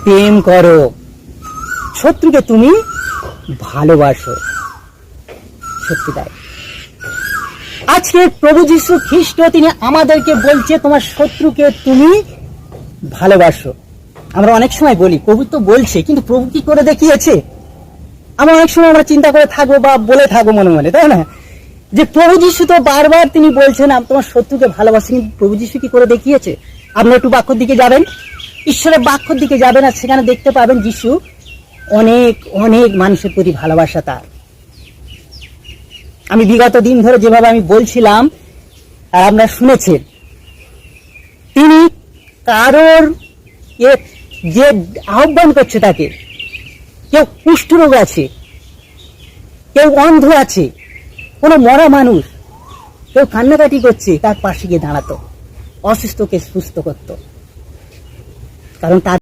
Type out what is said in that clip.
প্রেম করো, শত্রুকে তুমি ভালোবাসো। সত্যি তাই। আজকে প্রভু যীশু খ্রিস্ট তিনি আমাদেরকে বলছে তোমার শত্রুকে তুমি ভালোবাসো। আমরা অনেক সময় বলি প্রভু তো বলছে, কিন্তু প্রভু কি করে দেখিয়েছে? আমরা অনেক সময় আমরা চিন্তা করে থাকবো বা বলে থাকবো মনে মনে, তাই না, যে প্রভু যীশু তো বারবার তিনি বলছেন তোমার শত্রুকে ভালোবাসেন, কিন্তু প্রভু যীশু কি করে দেখিয়েছে? আপনি একটু বাক্যর দিকে যাবেন, ঈশ্বরের বাক্যর দিকে যাবেন, আর সেখানে দেখতে পাবেন যীশু অনেক অনেক মানুষের প্রতি ভালোবাসা তার। আমি বিগত দিন ধরে যেভাবে আমি বলছিলাম আর আপনারা শুনেছেন, তিনি কারোর যে আহ্বান করছে তাকে, কেউ কুষ্ঠরোগ আছে, কেউ অন্ধ আছে, কোনো মরা মানুষ, কেউ কান্নাকাটি করছে, তার পাশে গিয়ে দাঁড়াতো, অসুস্থকে সুস্থ করতো, কারণ তার